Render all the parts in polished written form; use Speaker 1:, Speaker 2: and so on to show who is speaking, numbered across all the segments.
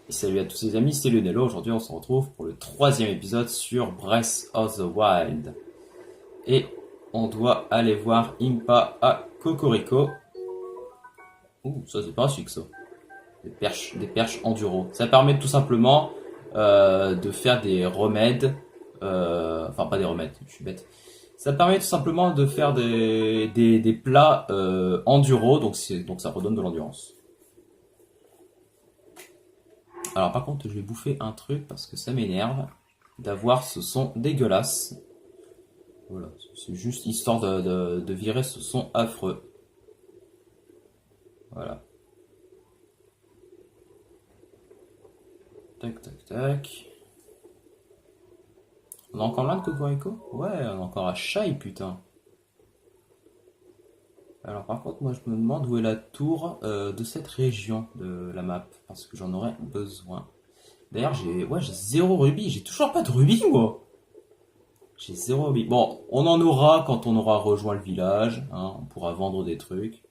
Speaker 1: Et salut à tous les amis, c'est Lionello. Aujourd'hui, on se retrouve pour le troisième épisode sur Breath of the Wild. Et on doit aller voir Impa à Cocorico. Ouh, ça c'est pas chic ça. Des perches enduro. Ça permet tout simplement de faire des remèdes. Enfin, pas des remèdes, je suis bête. Ça permet tout simplement de faire des plats enduro, donc ça redonne de l'endurance. Alors par contre, je vais bouffer un truc parce que ça m'énerve d'avoir ce son dégueulasse. Voilà, c'est juste histoire de virer ce son affreux. Voilà. Tac, tac, tac. On est encore loin de Cocorico? Ouais, on est encore à Chai, putain. Alors par contre, moi je me demande où est la tour de cette région de la map, parce que j'en aurais besoin. D'ailleurs, j'ai zéro rubis, j'ai toujours pas de rubis, moi. J'ai zéro rubis. Bon, on en aura quand on aura rejoint le village, hein, on pourra vendre des trucs.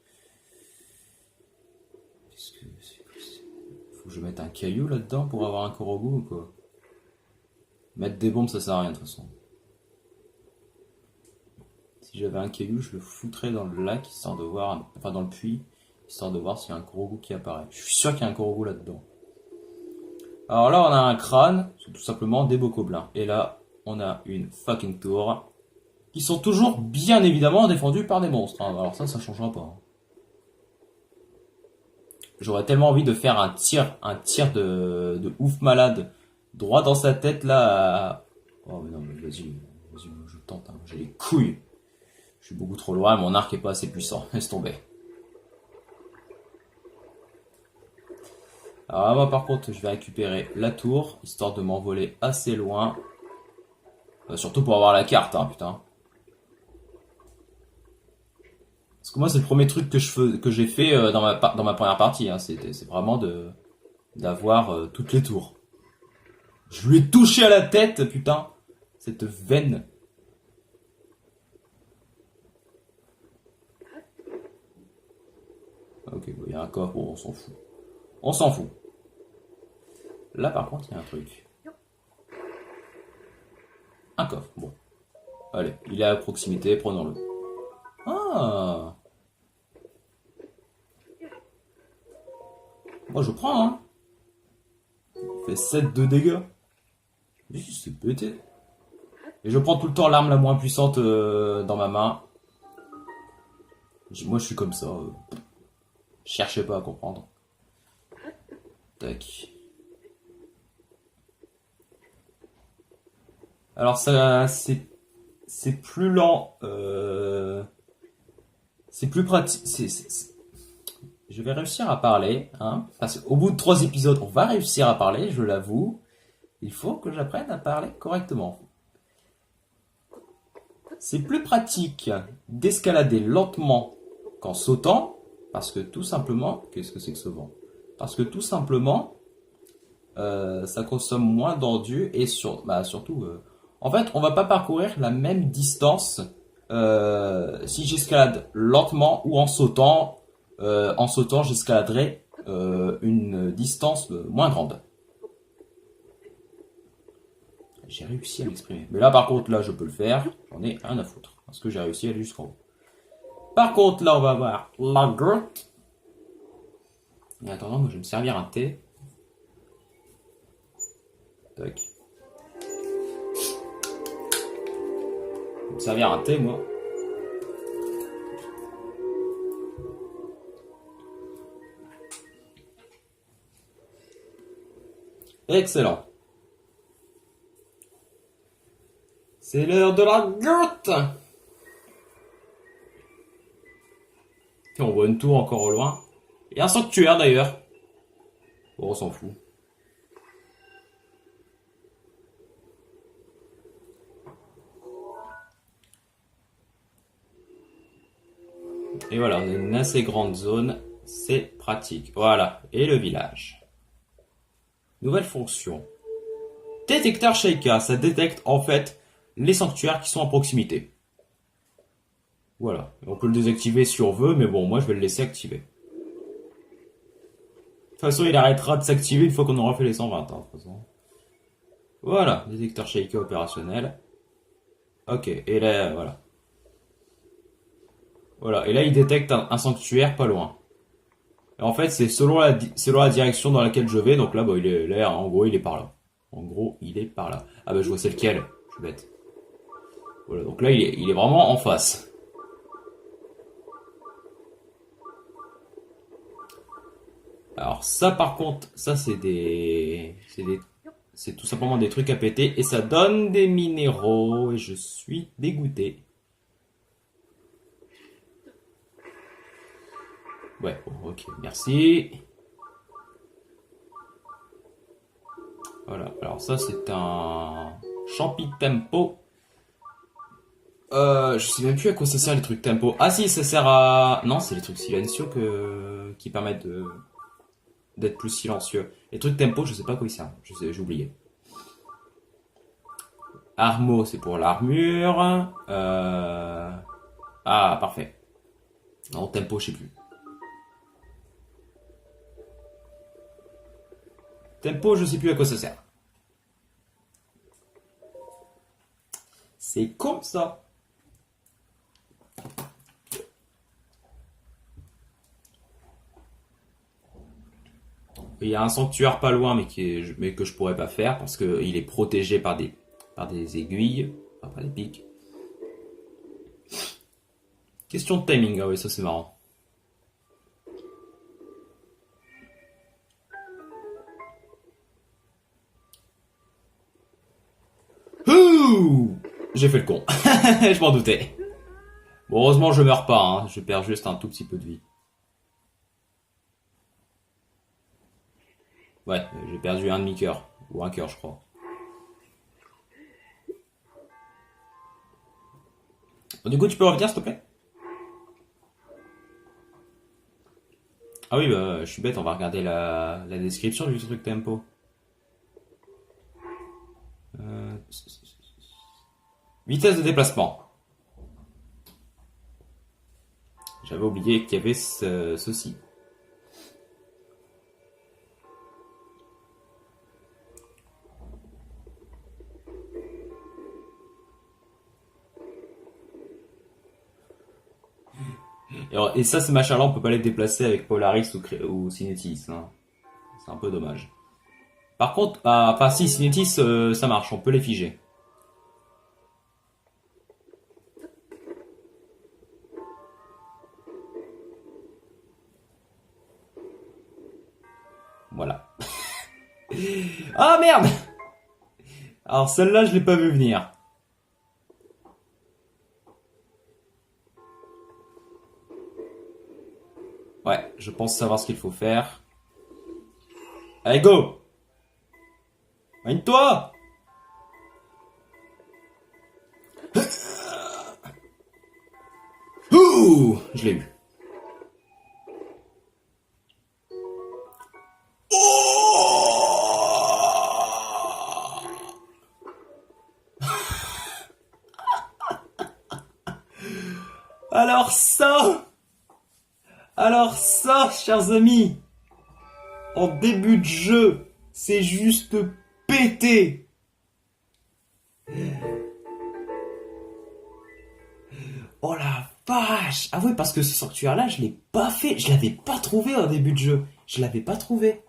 Speaker 1: Qu'est-ce que c'est? Faut que je mette un caillou là-dedans pour avoir un Korogu ou quoi? Mettre des bombes, ça sert à rien de toute façon. Si j'avais un caillou, je le foutrais dans le lac, histoire de voir, enfin dans le puits, histoire de voir s'il y a un Korogu qui apparaît. Je suis sûr qu'il y a un Korogu là-dedans. Alors là, on a un crâne, c'est tout simplement des bocoblins. Et là, on a une fucking tour, qui sont toujours bien évidemment défendus par des monstres, hein. Alors ça changera pas, hein. J'aurais tellement envie de faire un tir de ouf malade, droit dans sa tête là. Oh mais non, mais vas-y, je tente, hein. J'ai les couilles. Je suis beaucoup trop loin, mon arc est pas assez puissant. Laisse tomber. Alors moi par contre, je vais récupérer la tour, histoire de m'envoler assez loin. Surtout pour avoir la carte, hein, putain. Parce que moi, c'est le premier truc que j'ai fait dans ma première partie, hein. C'est vraiment d'avoir toutes les tours. Je lui ai touché à la tête, putain. Cette veine. Ok, il y a un coffre, bon, on s'en fout. On s'en fout. Là, par contre, il y a un truc. Un coffre, bon. Allez, il est à proximité, prenons-le. Ah, moi je prends, hein. Il fait 7 de dégâts. Mais c'est pété. Et je prends tout le temps l'arme la moins puissante dans ma main. Moi je suis comme ça. Cherchez pas à comprendre. Tac. Alors ça c'est plus lent. C'est plus pratique. Je vais réussir à parler, hein, parce qu'au bout de 3 épisodes, on va réussir à parler, je l'avoue. Il faut que j'apprenne à parler correctement. C'est plus pratique d'escalader lentement qu'en sautant, parce que tout simplement, qu'est-ce que c'est que ce vent? Parce que tout simplement, ça consomme moins d'endu et surtout, en fait, on va pas parcourir la même distance si j'escalade lentement ou en sautant. En sautant, j'escaladerai une distance moins grande. J'ai réussi à m'exprimer. Mais là, par contre, là, je peux le faire. J'en ai rien à foutre. Parce que j'ai réussi à aller jusqu'en haut. Par contre, là, on va voir la grotte. Et en attendant, moi, je vais me servir un thé. Tac. Je vais me servir un thé, moi. Excellent. C'est l'heure de la grotte. Et on voit une tour encore au loin. Et un sanctuaire d'ailleurs. Bon, on s'en fout. Et voilà, on a une assez grande zone. C'est pratique. Voilà. Et le village. Nouvelle fonction. Détecteur Sheikah. Ça détecte en fait les sanctuaires qui sont à proximité. Voilà. On peut le désactiver si on veut, mais bon, moi je vais le laisser activer. toute façon, il arrêtera de s'activer une fois qu'on aura fait les 120, hein, de toute façon. Voilà, détecteur shaker opérationnel. Ok, et là, voilà. Voilà, et là, il détecte un sanctuaire pas loin. Et en fait, c'est selon la direction dans laquelle je vais, donc là, bah, il est là, en gros, il est par là. En gros, il est par là. Ah bah, je vois c'est lequel, je suis bête. Voilà, donc là, il est vraiment en face. Alors ça, par contre, ça, c'est tout simplement des trucs à péter, et ça donne des minéraux, et je suis dégoûté. Ouais, bon, ok, merci. Voilà, alors ça c'est un champi tempo. Je sais même plus à quoi ça sert les trucs tempo. Ah si, ça sert à... Non, c'est les trucs silencieux qui permettent d'être plus silencieux. Les trucs tempo, je sais pas à quoi ils servent. J'ai oublié. Armo, c'est pour l'armure. Ah, parfait. Non, tempo, je sais plus. Tempo, je sais plus à quoi ça sert. C'est comme ça. Il y a un sanctuaire pas loin, mais que je pourrais pas faire parce qu'il est protégé par des aiguilles, enfin, par des pics. Question de timing, ah oui, ça c'est marrant. Ouh, j'ai fait le con. Je m'en doutais. Bon, heureusement, je meurs pas, hein. Je perds juste un tout petit peu de vie. Ouais, j'ai perdu un demi-cœur. Ou un cœur, je crois. Bon, du coup, tu peux revenir, s'il te plaît? Ah oui, bah, je suis bête, on va regarder la description du truc tempo. Euh, Vitesse de déplacement. J'avais oublié qu'il y avait ceci. Et ça, ces machins-là, on peut pas les déplacer avec Polaris ou Cinetis, hein. C'est un peu dommage. Par contre, enfin si, Cinetis, ça marche, on peut les figer. Voilà. Ah merde! Alors celle-là, je l'ai pas vu venir. Ouais, je pense savoir ce qu'il faut faire. Allez, go! Mine-toi! Ouh! Je l'ai eu. Alors ça! Alors ça, chers amis, en début de jeu, c'est juste pété. Oh la vache! Ah oui, parce que ce sanctuaire-là, je l'ai pas fait. Je l'avais pas trouvé en début de jeu. Je l'avais pas trouvé.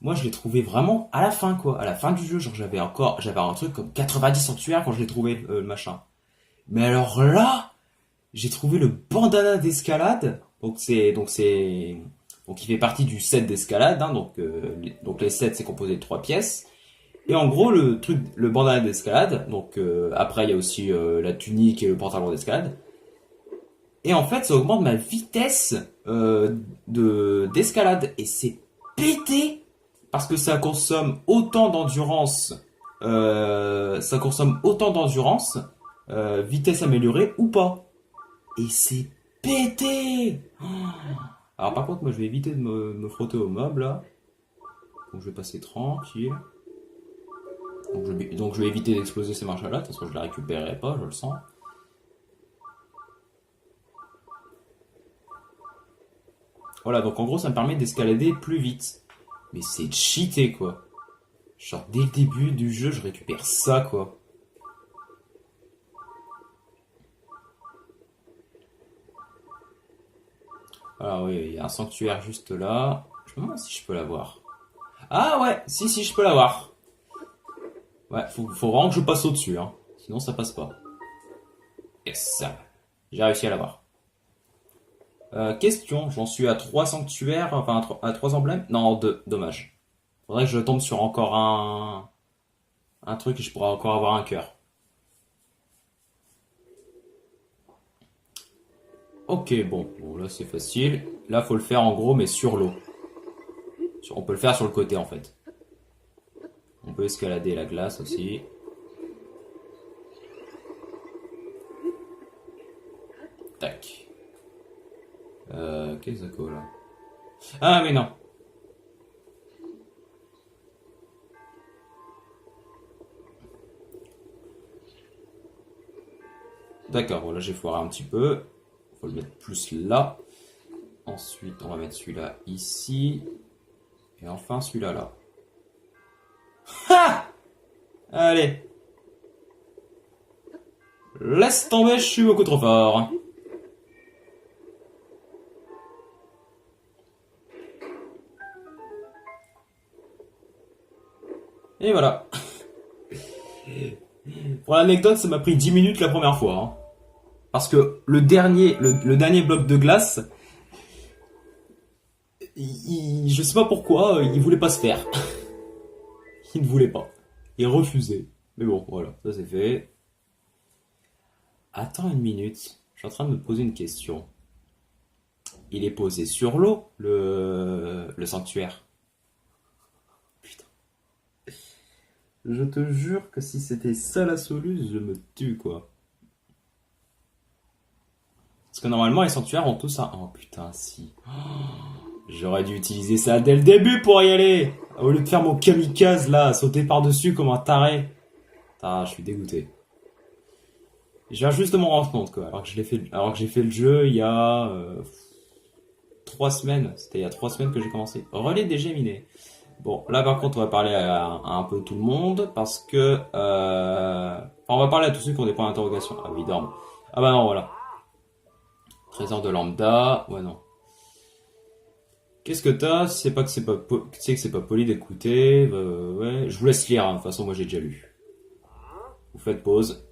Speaker 1: Moi, je l'ai trouvé vraiment à la fin, quoi. À la fin du jeu, genre j'avais un truc comme 90 sanctuaires quand je l'ai trouvé, le machin. Mais alors là, j'ai trouvé le bandana d'escalade. Donc il fait partie du set d'escalade, hein, donc les sets c'est composé de 3 pièces. Et en gros le bandana d'escalade, donc après il y a aussi la tunique et le pantalon d'escalade. Et en fait ça augmente ma vitesse d'escalade et c'est pété parce que ça consomme autant d'endurance, vitesse améliorée ou pas. Et c'est pété. Alors par contre, moi je vais éviter de me frotter au mob là. Donc je vais passer tranquille. Donc je vais éviter d'exploser ces marches là. De toute façon, je les récupérerai pas, je le sens. Voilà, donc en gros, ça me permet d'escalader plus vite. Mais c'est cheaté, quoi. Genre, dès le début du jeu, je récupère ça, quoi. Alors oui, il y a un sanctuaire juste là. Je me demande si je peux l'avoir. Ah ouais, si, je peux l'avoir. Ouais, faut vraiment que je passe au-dessus, hein. Sinon, ça passe pas. Yes. J'ai réussi à l'avoir. Question, j'en suis à 3 sanctuaires, enfin à 3 emblèmes. Non, 2, dommage. Faudrait que je tombe sur encore un truc et je pourrais encore avoir un cœur. Ok, bon là c'est facile. Là faut le faire en gros mais sur l'eau. On peut le faire sur le côté en fait. On peut escalader la glace aussi. Tac. Qu'est-ce que c'est là? Ah mais non. D'accord, bon là j'ai foiré un petit peu. Faut le mettre plus là. Ensuite on va mettre celui-là ici. Et enfin celui-là là. Ha! Allez. Laisse tomber, je suis beaucoup trop fort. Et voilà. Pour l'anecdote, ça m'a pris 10 minutes la première fois, hein. Parce que le dernier bloc de glace, je sais pas pourquoi, il voulait pas se faire. Il ne voulait pas. Il refusait. Mais bon, voilà, ça c'est fait. Attends une minute. Je suis en train de me poser une question. Il est posé sur l'eau, le sanctuaire. Putain. Je te jure que si c'était ça la soluce, je me tue, quoi. Parce que normalement, les sanctuaires ont tous un... Oh putain, si. J'aurais dû utiliser ça dès le début pour y aller. Au lieu de faire mon kamikaze là, sauter par-dessus comme un taré. Ah, je suis dégoûté. Je viens juste de m'en rendre compte, quoi. Alors que j'ai fait le jeu il y a 3 semaines. C'était il y a 3 semaines que j'ai commencé. Relais des Géminés. Bon, là par contre, on va parler à un peu tout le monde parce que enfin, on va parler à tous ceux qui ont des points d'interrogation. Ah oui, ils dorment. Ah bah non, voilà. Trésor de lambda. Ouais, non. Qu'est-ce que t'as? Si c'est pas que tu sais que c'est pas poli d'écouter, ouais. Je vous laisse lire, hein. De toute façon, moi j'ai déjà lu. Vous faites pause.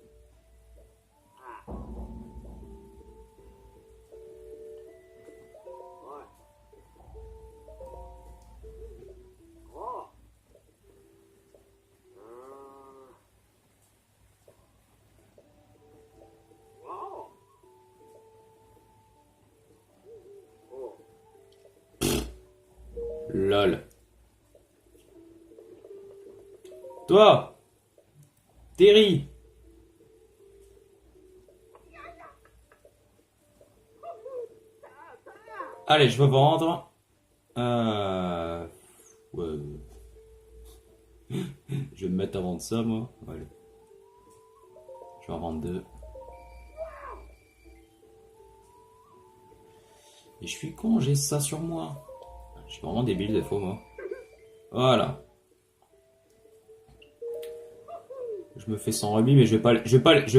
Speaker 1: Lol. Toi, Terry. Allez, je veux vendre. Ouais. Je vais me mettre à vendre ça, moi. Allez. Je vais en vendre 2. Et je suis con, j'ai ça sur moi. Je suis vraiment débile des fois, moi. Voilà. Je me fais 100 rubis, mais je vais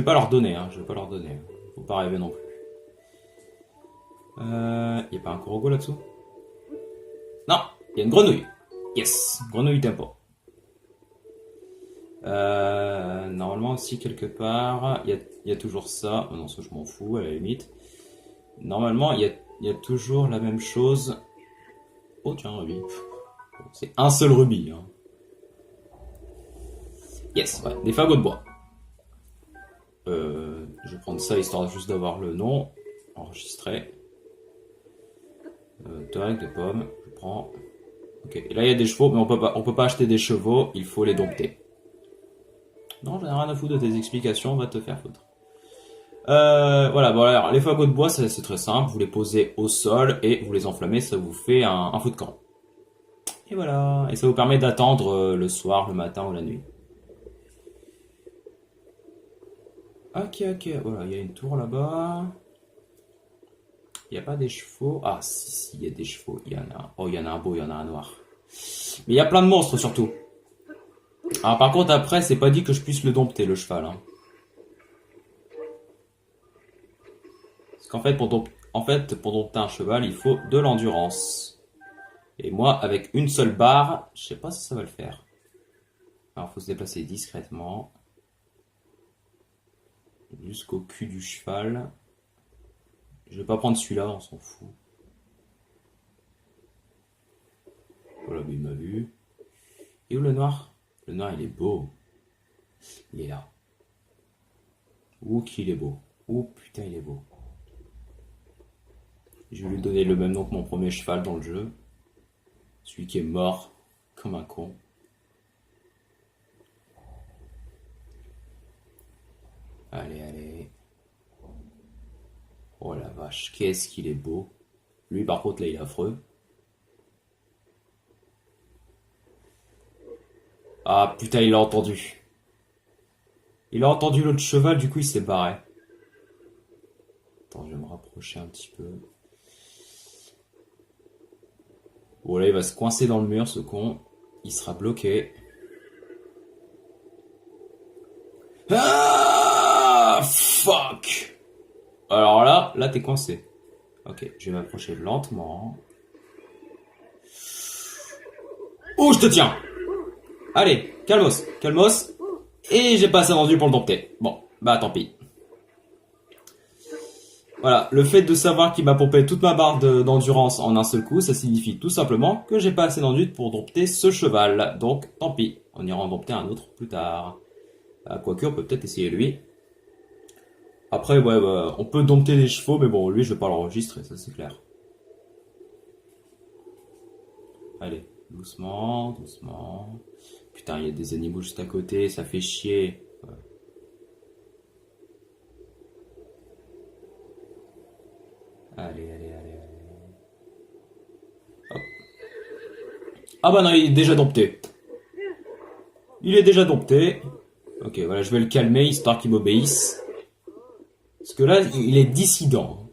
Speaker 1: pas leur donner, hein. Je vais pas leur donner. Faut pas rêver non plus. Y a pas un Korogo là-dessous? Non, y a une grenouille. Yes, grenouille tempo. Normalement aussi quelque part, y a toujours ça. Oh non, ça je m'en fous à la limite. Normalement, y a toujours la même chose. Oh tiens, rubis. C'est un seul rubis, hein. Yes, ouais, des fagots de bois. Je vais prendre ça histoire juste d'avoir le nom enregistré. Tac, de pommes, je prends. Ok, et là il y a des chevaux, mais on peut pas acheter des chevaux, il faut les dompter. Non, j'en ai rien à foutre de tes explications, on va te faire foutre. Voilà, bon alors, les fagots de bois, c'est très simple, vous les posez au sol et vous les enflammez, ça vous fait un feu de camp. Et voilà, et ça vous permet d'attendre le soir, le matin ou la nuit. Ok, voilà, il y a une tour là-bas. Il n'y a pas des chevaux? Ah, si, il y a des chevaux. Il y en a un. Oh, il y en a un beau, il y en a un noir. Mais il y a plein de monstres surtout. Alors par contre, après, c'est pas dit que je puisse le dompter, le cheval. Hein. Parce qu'en fait, pour dompter un cheval, il faut de l'endurance. Et moi, avec une seule barre, je sais pas si ça va le faire. Alors, il faut se déplacer discrètement. Jusqu'au cul du cheval. Je vais pas prendre celui-là, on s'en fout. Voilà, mais il m'a vu. Et où le noir? Le noir, il est beau. Il est là. Ouh, qu'il est beau. Ouh, putain, il est beau. Je vais lui donner le même nom que mon premier cheval dans le jeu. Celui qui est mort comme un con. Allez, allez. Oh la vache, qu'est-ce qu'il est beau. Lui, par contre, là, il est affreux. Ah, putain, il l'a entendu. Il a entendu l'autre cheval, du coup, il s'est barré. Attends, je vais me rapprocher un petit peu. Bon, là, il va se coincer dans le mur, ce con. Il sera bloqué. Ah, fuck. Alors là, t'es coincé. Ok, je vais m'approcher lentement. Oh, je te tiens. Allez, calmos, calmos. Et j'ai pas assez d'enduit pour le dompter. Bon, bah tant pis. Voilà, le fait de savoir qu'il m'a pompé toute ma barre d'endurance en un seul coup, ça signifie tout simplement que j'ai pas assez d'enduit pour dompter ce cheval. Donc, tant pis, on ira en dompter un autre plus tard. Quoique, on peut peut-être essayer lui. Après, ouais, bah, on peut dompter les chevaux, mais bon, lui, je vais pas l'enregistrer, ça c'est clair. Allez, doucement, doucement. Putain, il y a des animaux juste à côté, ça fait chier. Ouais. Allez, allez, allez, allez. Hop. Ah bah non, il est déjà dompté. Il est déjà dompté. Ok, voilà, je vais le calmer, histoire qu'il m'obéisse. Parce que là, il est dissident.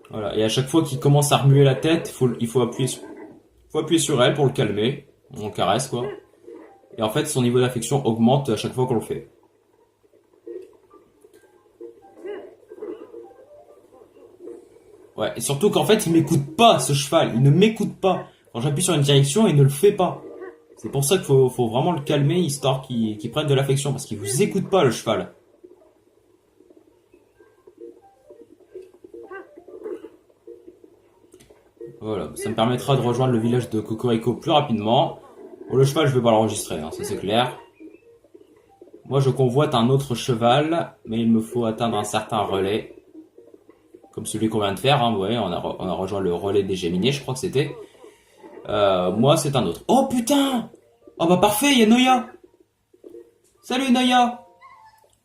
Speaker 1: Voilà, et à chaque fois qu'il commence à remuer la tête, il faut appuyer sur elle pour le calmer. On le caresse, quoi. Et en fait, son niveau d'affection augmente à chaque fois qu'on le fait. Ouais, et surtout qu'en fait, il m'écoute pas, ce cheval. Il ne m'écoute pas. Quand j'appuie sur une direction, il ne le fait pas. C'est pour ça qu'il faut vraiment le calmer, histoire qu'il prenne de l'affection. Parce qu'il vous écoute pas, le cheval. Voilà, ça me permettra de rejoindre le village de Cocorico plus rapidement. Bon, le cheval, je vais pas l'enregistrer, hein, ça c'est clair. Moi, je convoite un autre cheval, mais il me faut atteindre un certain relais. Comme celui qu'on vient de faire, hein, ouais, on a rejoint le relais des Géminiers, je crois que c'était. Moi, c'est un autre. Oh putain! Oh bah parfait, il y a Noya! Salut Noya!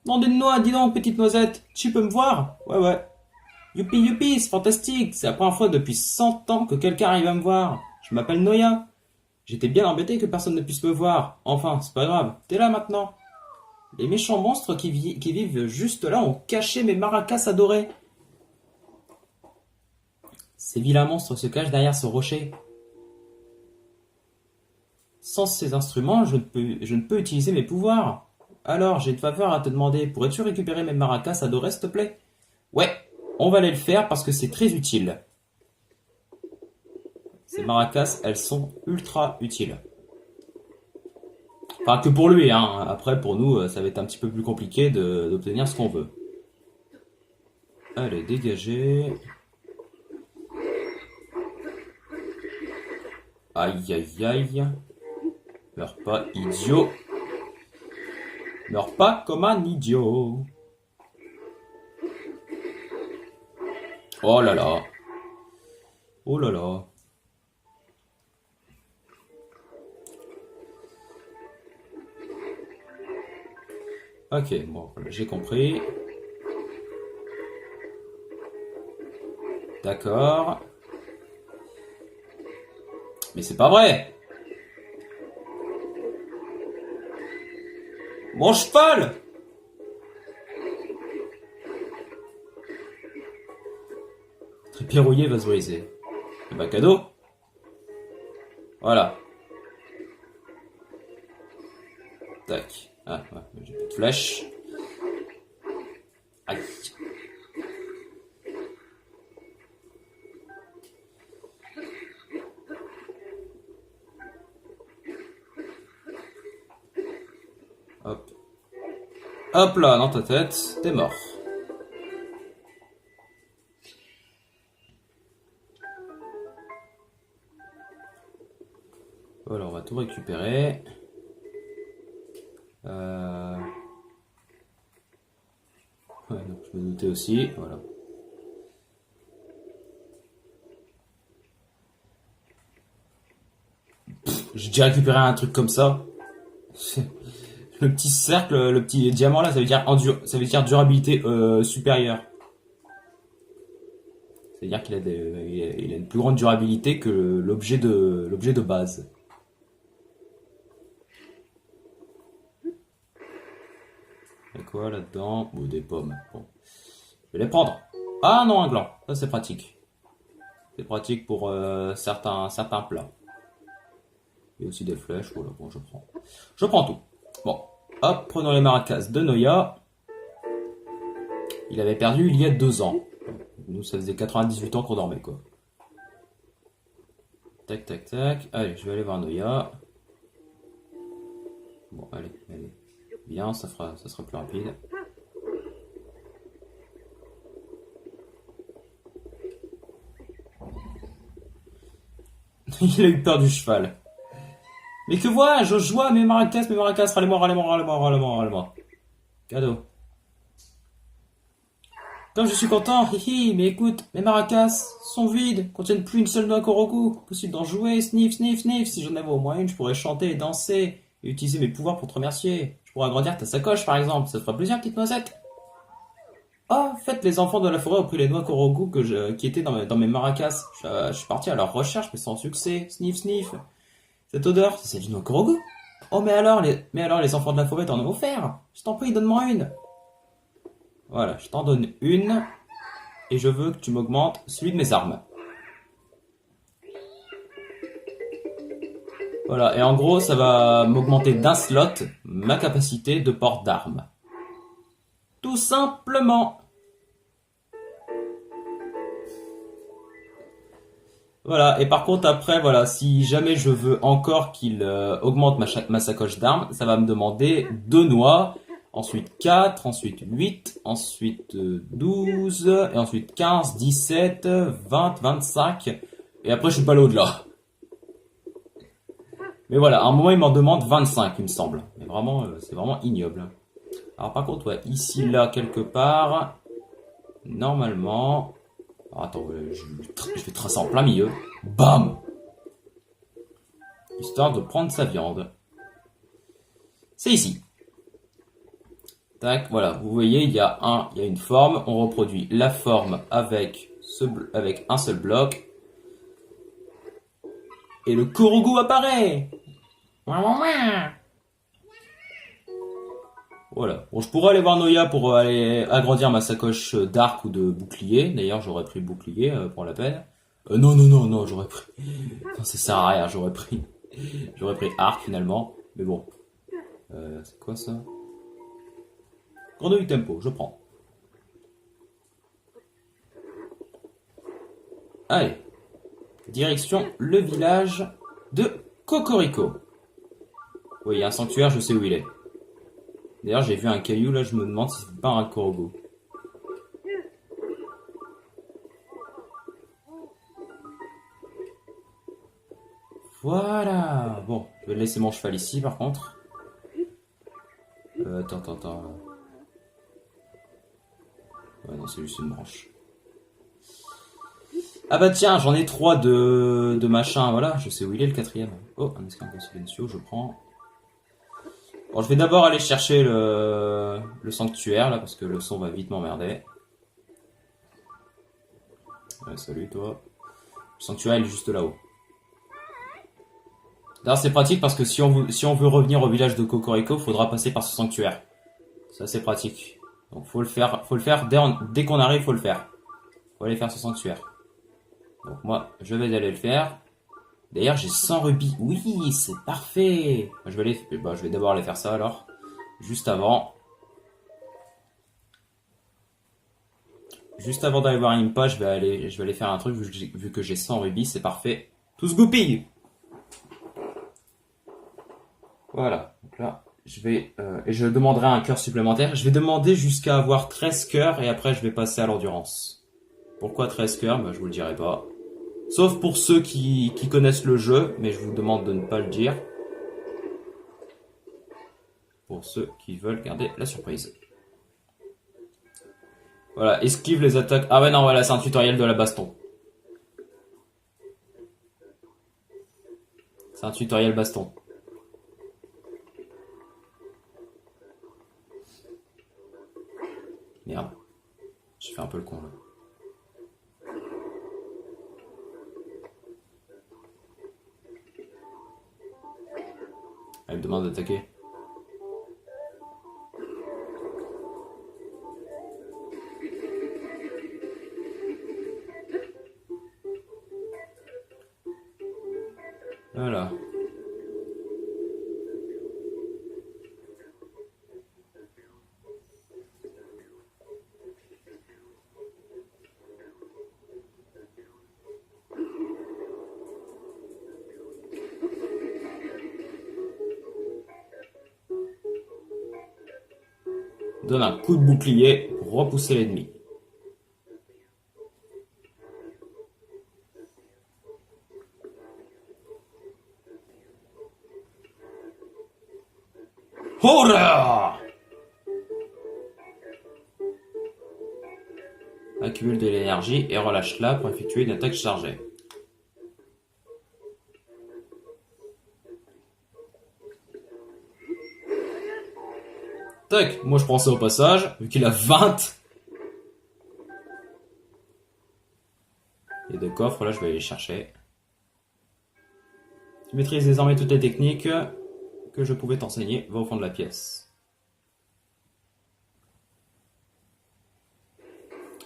Speaker 1: Nom d'une noix, dis donc, petite noisette, tu peux me voir? Ouais, ouais. Youpi, youpi, c'est fantastique! C'est la première fois depuis 100 ans que quelqu'un arrive à me voir. Je m'appelle Noya. J'étais bien embêté que personne ne puisse me voir. Enfin, c'est pas grave, t'es là maintenant. Les méchants monstres qui vivent juste là ont caché mes maracas adorés. Ces vilains monstres se cachent derrière ce rocher. Sans ces instruments, je ne peux utiliser mes pouvoirs. Alors, j'ai une faveur à te demander. Pourrais-tu récupérer mes maracas adorés, s'il te plaît? Ouais, on va aller le faire parce que c'est très utile. Ces maracas, elles sont ultra utiles. Enfin, que pour lui, hein. Après, pour nous, ça va être un petit peu plus compliqué d'obtenir ce qu'on veut. Allez, dégagez. Aïe, aïe, aïe. Meurs pas, idiot. Meurs pas comme un idiot. Oh là là. Oh là là. Ok, bon, j'ai compris. D'accord. Mais c'est pas vrai. Mon cheval! verrouillé va se briser. Et bah cadeau. Voilà. Tac. Ah, ouais, j'ai plus de flèche. Aïe. Hop. Hop là, dans ta tête, t'es mort. Voilà, on va tout récupérer. Ouais, donc je me doutais aussi, voilà. J'ai déjà récupéré un truc comme ça. Le petit cercle, le petit diamant là, ça veut dire durabilité supérieure. C'est-à-dire qu'il a, il a une plus grande durabilité que l'objet de base. Il y a quoi là-dedans? Bon, des pommes. Bon. Je vais les prendre. Ah non, un gland. Ça c'est pratique. C'est pratique pour certains plats. Il y a aussi des flèches. Voilà, bon, je prends. Je prends tout. Bon. Hop, prenons les maracas de Noya. Il avait perdu il y a 2 ans. Nous, ça faisait 98 ans qu'on dormait, quoi. Tac, tac, tac. Allez, je vais aller voir Noya. Bon, allez, allez. Bien, ça sera plus rapide. Il a eu peur du cheval. Mais que vois-je? Je vois mes maracas, râlez-moi, râlez-moi, râlez-moi, râlez-moi, râlez-moi. Cadeau. Comme je suis content, hihi, mais écoute, mes maracas sont vides, contiennent plus une seule noix Korogu. Possible d'en jouer, sniff, sniff, sniff. Si j'en avais au moins une, je pourrais chanter et danser et utiliser mes pouvoirs pour te remercier. Je pourrais agrandir ta sacoche, par exemple. Ça te fera plaisir, petite noisette. Oh, faites, les enfants de la forêt ont pris les noix Korogu qui étaient dans mes maracas. Je suis parti à leur recherche, mais sans succès. Sniff, sniff. Cette odeur, c'est celle du noix Korogu. Oh, mais alors, les enfants de la forêt t'en ont offert. Je t'en prie, donne-moi une. Voilà, je t'en donne une. Et je veux que tu m'augmentes celui de mes armes. Voilà, et en gros, ça va m'augmenter d'un slot ma capacité de port d'armes. Tout simplement. Voilà, et par contre après, voilà, si jamais je veux encore qu'il augmente ma sacoche d'armes, ça va me demander 2 noix, ensuite 4, ensuite 8, ensuite 12, et ensuite 15, 17, 20, 25, et après je suis pas allé au-delà. Mais voilà, à un moment il m'en demande 25, il me semble. Mais vraiment, c'est vraiment ignoble. Alors par contre, ouais, ici, là, quelque part, normalement... Alors, attends, je vais tracer en plein milieu. Bam! Histoire de prendre sa viande. C'est ici. Tac, voilà, vous voyez, il y a une forme. On reproduit la forme avec un seul bloc. Et le Korogu apparaît! Voilà. Bon, je pourrais aller voir Noya pour aller agrandir ma sacoche d'arc ou de bouclier. D'ailleurs, j'aurais pris le bouclier pour la peine. Non, j'aurais pris. Non, ça sert à rien, j'aurais pris arc finalement. Mais bon. C'est quoi ça? Grenouille tempo, je prends. Allez. Direction le village de Cocorico. Oui, il y a un sanctuaire, je sais où il est. D'ailleurs, j'ai vu un caillou, là, je me demande si c'est pas un Korogu. Voilà. Bon, je vais laisser mon cheval ici, par contre. Attends. Ouais, non, c'est juste une branche. Ah bah tiens, j'en ai 3 de machin, voilà, je sais où il est le 4e. Oh, un escargot silencieux, je prends. Bon, je vais d'abord aller chercher le sanctuaire, là, parce que le son va vite m'emmerder. Ouais, salut, toi. Le sanctuaire, il est juste là-haut. D'ailleurs, c'est pratique parce que si on veut revenir au village de Cocorico, il faudra passer par ce sanctuaire. Ça, c'est pratique. Donc, faut le faire dès qu'on arrive, faut le faire. Faut aller faire ce sanctuaire. Donc moi, je vais aller le faire. D'ailleurs, j'ai 100 rubis. Oui, c'est parfait. Je vais d'abord aller faire ça alors. Juste avant. Juste avant d'aller voir Impa, je vais aller faire un truc vu que j'ai 100 rubis, c'est parfait. Tous goupilles. Voilà. Donc là, et je demanderai un cœur supplémentaire. Je vais demander jusqu'à avoir 13 cœurs et après je vais passer à l'endurance. Pourquoi 13 cœurs? Bah, je vous le dirai pas. Sauf pour ceux qui connaissent le jeu, mais je vous demande de ne pas le dire. Pour ceux qui veulent garder la surprise. Voilà, esquive les attaques. Ah ouais, non, voilà, c'est un tutoriel de la baston. C'est un tutoriel baston. Merde. J'ai fait un peu le con là. Elle me demande d'attaquer. Voilà. Donne un coup de bouclier pour repousser l'ennemi. Horreur! Accumule de l'énergie et relâche-la pour effectuer une attaque chargée. Tac, moi je prends ça au passage, vu qu'il a 20. Il y a deux coffres, là je vais aller les chercher. Tu maîtrises désormais toutes les techniques que je pouvais t'enseigner. Va au fond de la pièce.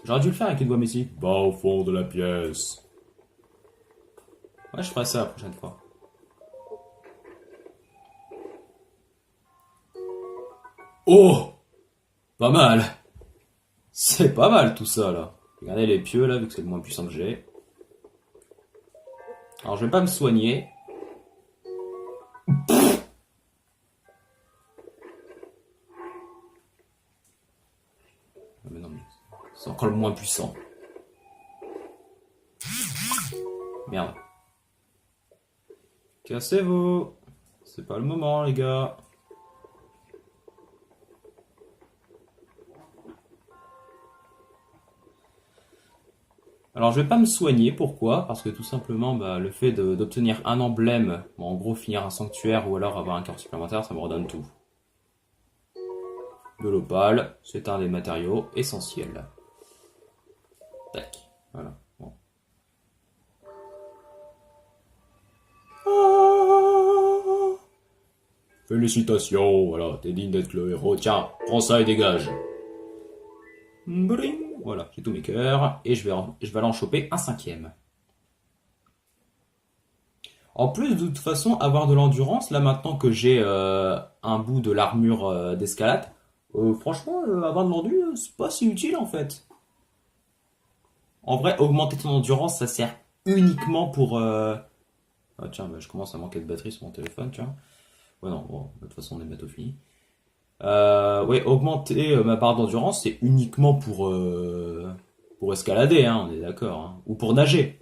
Speaker 1: J'aurais dû le faire avec une voix musique. Va au fond de la pièce. Ouais, je ferai ça la prochaine fois. Oh! Pas mal. C'est pas mal tout ça là. Regardez les pieux là, vu que c'est le moins puissant que j'ai. Alors je vais pas me soigner. Mais non, mais c'est encore le moins puissant. Merde. Cassez-vous. C'est pas le moment les gars. Alors je vais pas me soigner, pourquoi? Parce que tout simplement le fait d'obtenir un emblème, bon, en gros finir un sanctuaire ou alors avoir un cœur supplémentaire, ça me redonne tout. De l'opale, c'est un des matériaux essentiels. Tac, voilà. Bon. Ah, félicitations, voilà, t'es digne d'être le héros. Tiens, prends ça et dégage. Bring. Voilà, j'ai tous mes cœurs et je vais aller en choper un cinquième. En plus, de toute façon, avoir de l'endurance, là maintenant que j'ai un bout de l'armure d'escalade, franchement, avoir de l'endu, c'est pas si utile en fait. En vrai, augmenter ton endurance, ça sert uniquement pour... Ah tiens, je commence à manquer de batterie sur mon téléphone, tiens. Ouais non, bon, de toute façon on est bientôt fini. Ouais, augmenter ma barre d'endurance, c'est uniquement pour escalader, hein, on est d'accord, hein. Ou pour nager.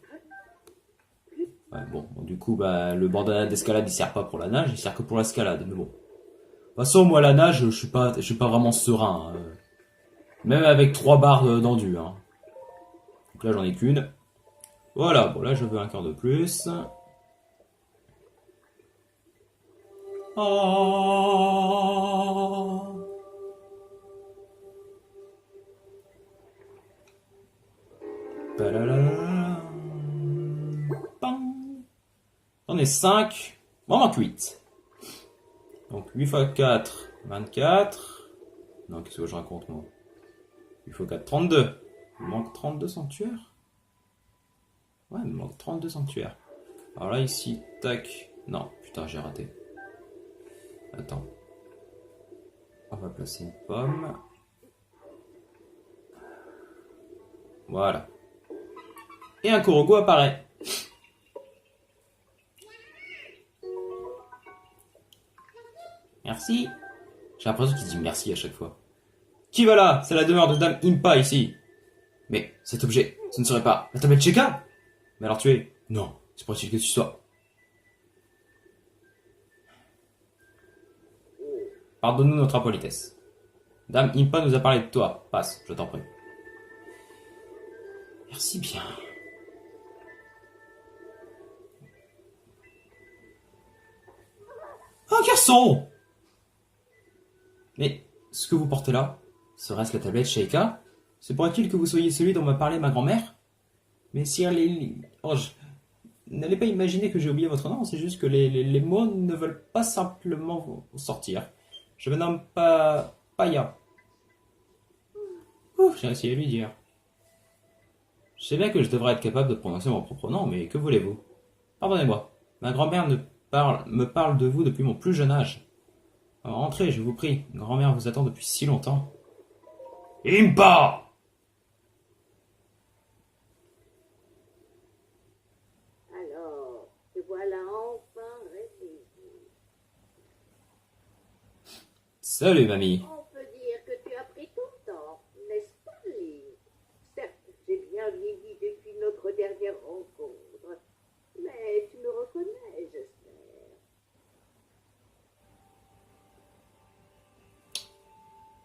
Speaker 1: Ouais, bon, du coup, le bandana d'escalade, il sert pas pour la nage, il sert que pour l'escalade, mais bon. De toute façon, moi, la nage, je suis pas vraiment serein, hein. Même avec 3 barres d'endu, hein. Donc là, j'en ai qu'une. Voilà, bon, là, je veux un cœur de plus. Oh. J'en ai 5. M'en manque 8. Donc 8 x 4, 24. Non, qu'est-ce que je raconte moi? 8 x 4, 32. Il manque 32 sanctuaires. Ouais, il me manque 32 sanctuaires. Alors là, ici, tac. Non, putain, j'ai raté. Attends. On va placer une pomme. Voilà. Et un Korogo apparaît. Merci. J'ai l'impression qu'il dit merci à chaque fois. Qui va là? C'est la demeure de Dame Impa ici. Mais cet objet, ce ne serait pas la tablette Sheka? Mais alors tu es? Non, c'est possible que tu sois. Pardonne-nous notre impolitesse. Dame Impa nous a parlé de toi. Passe, je t'en prie. Merci bien. Un garçon! Mais ce que vous portez là, serait-ce la tablette Sheikah? Se pourrait-il que vous soyez celui dont m'a parlé ma grand-mère? Mais si elle... Oh, n'allez pas imaginer que j'ai oublié votre nom, c'est juste que les mots ne veulent pas simplement sortir. Je me nomme pas... Paya. Ouf, j'ai essayé de lui dire. Je sais bien que je devrais être capable de prononcer mon propre nom, mais que voulez-vous? Pardonnez-moi, ma grand-mère me parle de vous depuis mon plus jeune âge. Alors, entrez, je vous prie, grand-mère vous attend depuis si longtemps. Impa!
Speaker 2: Alors, te voilà enfin réveillé.
Speaker 1: Salut, mamie.
Speaker 2: On peut dire que tu as pris ton temps, n'est-ce pas, Lily? Certes, j'ai bien vieilli depuis notre dernière rencontre, mais tu me reconnais, j'espère.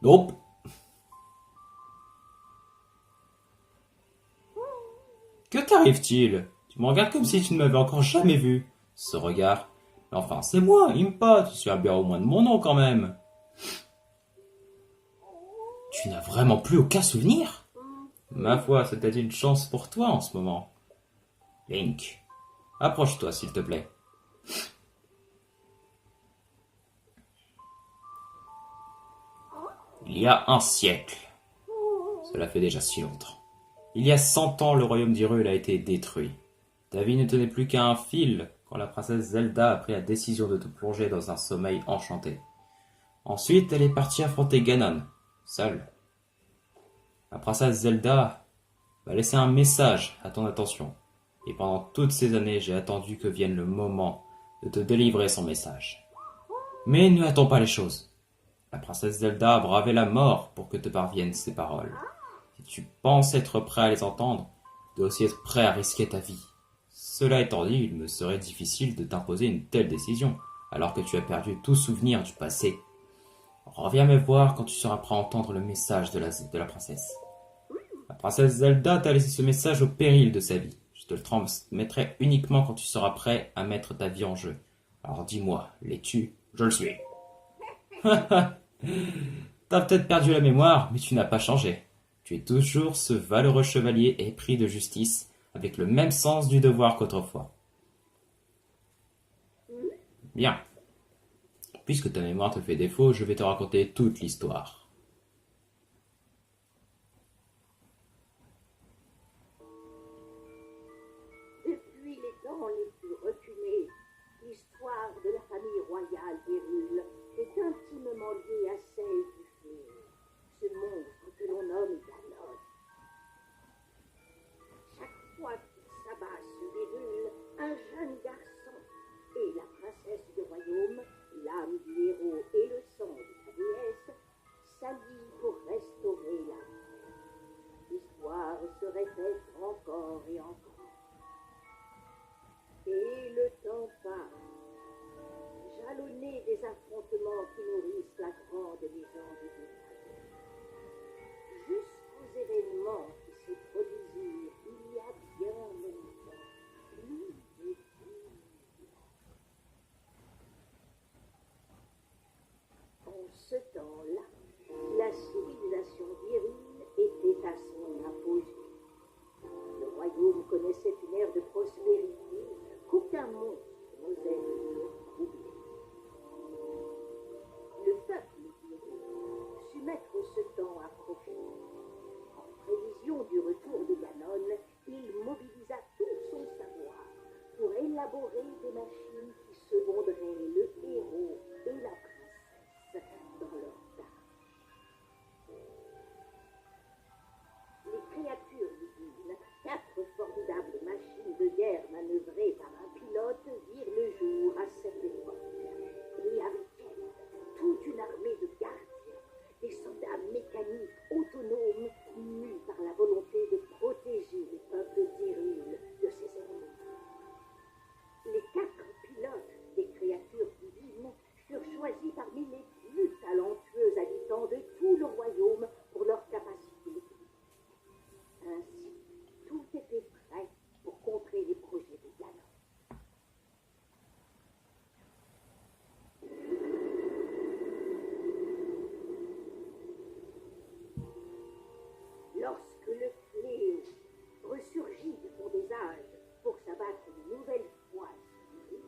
Speaker 1: Nope. Que t'arrive-t-il? Tu me regardes comme si tu ne m'avais encore jamais vu. Ce regard. Mais enfin, c'est moi, Impa, tu suis bien au moins de mon nom quand même. Tu n'as vraiment plus aucun souvenir? Ma foi, c'était une chance pour toi en ce moment. Link, approche-toi s'il te plaît. Il y a un siècle. Cela fait déjà si longtemps. Il y a 100 ans, le royaume d'Hyrule a été détruit. Ta vie ne tenait plus qu'à un fil quand la princesse Zelda a pris la décision de te plonger dans un sommeil enchanté. Ensuite, elle est partie affronter Ganon, seule. La princesse Zelda m'a laissé un message à ton attention. Et pendant toutes ces années, j'ai attendu que vienne le moment de te délivrer son message. Mais ne hâtons pas les choses. La princesse Zelda a bravé la mort pour que te parviennent ces paroles. Si tu penses être prêt à les entendre, tu dois aussi être prêt à risquer ta vie. Cela étant dit, il me serait difficile de t'imposer une telle décision, alors que tu as perdu tout souvenir du passé. Reviens me voir quand tu seras prêt à entendre le message de la princesse. La princesse Zelda t'a laissé ce message au péril de sa vie. Je te le transmettrai uniquement quand tu seras prêt à mettre ta vie en jeu. Alors dis-moi, l'es-tu? Je le suis. T'as peut-être perdu la mémoire, mais tu n'as pas changé. Tu es toujours ce valeureux chevalier épris de justice, avec le même sens du devoir qu'autrefois. Bien. Puisque ta mémoire te fait défaut, je vais te raconter toute l'histoire.
Speaker 2: Depuis les temps les plus reculés, l'histoire de la famille royale d'Hyrule est intimement liée à celle du feu, ce monstre que l'on nomme Ganon. Chaque fois qu'il s'abat sur Hyrule, un jeune garçon et la princesse du royaume, l'âme du héros et le sang de sa déesse, s'allient pour restaurer la vie. L'histoire se répète encore et encore. Et le temps passe, jalonné des affrontements qui nourrissent la grande légende du royaume, jusqu'aux événements qui se produisirent il y a bien longtemps, plus de 10 ans. En ce temps-là, la civilisation d'Hyrule était à son apogée. Le royaume connaissait une ère de prospérité qu'aucun monstre n'osait venir troubler. Le peuple d'Hyrule sut mettre ce temps à profit. En prévision élaborer des machines qui seconderaient le héros et la princesse dans leur tâches. Les créatures divines, 4 formidables machines de guerre manœuvrées par un pilote, virent le jour à cette époque. Et avec elles, toute une armée de gardiens, des soldats mécaniques autonomes, mus par la volonté de protéger les peuples d'Hyrule de ses ennemis. Les 4 pilotes des créatures divines furent choisis parmi les plus talentueux habitants de tout le royaume pour leur capacité. Ainsi, tout était prêt pour contrer les projets de Ganon. Lorsque le fléau ressurgit du fond des âges pour s'abattre une nouvelle fois sur lui,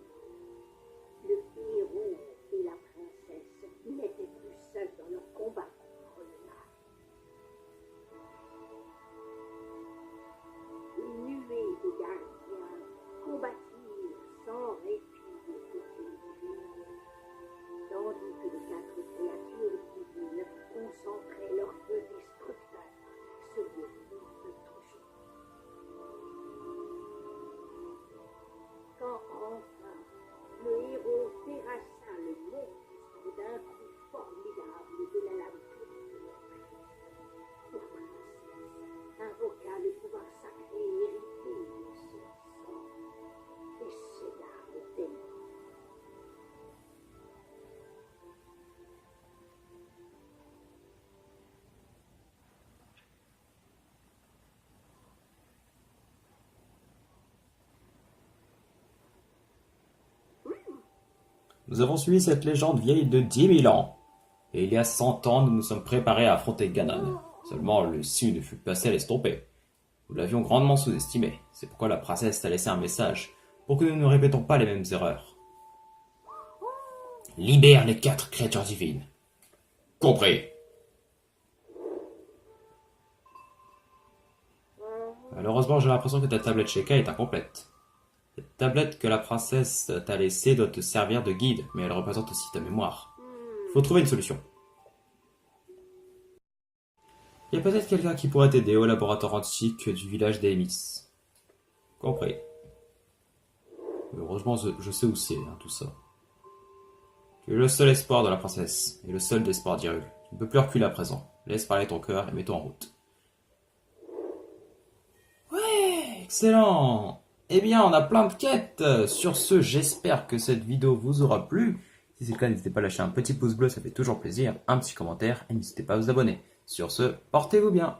Speaker 2: le héros et la princesse n'étaient plus seuls dans leur combat contre le mal. Une nuée de gardiens combattirent sans répit de côté du héros, tandis que les 4 créatures divines concentraient leur feu destructeur sur le monde de toujours. Quand enfin le héros terrassa le monstre d'un coup formidable de la lame purpure, la princesse invoqua le pouvoir sacré hérité de son sang et céda au démon.
Speaker 1: Nous avons suivi cette légende vieille de 10 000 ans. Et il y a 100 ans, nous nous sommes préparés à affronter Ganon. Seulement, le Su ne fut pas assez à l'estomper. Nous l'avions grandement sous-estimé. C'est pourquoi la princesse t'a laissé un message, pour que nous ne répétons pas les mêmes erreurs. Libère les 4 créatures divines. Compris. Malheureusement, j'ai l'impression que ta tablette Sheikah est incomplète. Cette tablette que la princesse t'a laissée doit te servir de guide, mais elle représente aussi ta mémoire. Il faut trouver une solution. Il y a peut-être quelqu'un qui pourrait t'aider au laboratoire antique du village d'Emis. Compris. Heureusement, je sais où c'est, tout ça. Tu es le seul espoir de la princesse, et le seul espoir d'Hyrule. Tu ne peux plus reculer à présent. Laisse parler ton cœur et mets-toi en route. Ouais, excellent! Eh bien, on a plein de quêtes. Sur ce, j'espère que cette vidéo vous aura plu. Si c'est le cas, n'hésitez pas à lâcher un petit pouce bleu, ça fait toujours plaisir, un petit commentaire, et n'hésitez pas à vous abonner. Sur ce, portez-vous bien.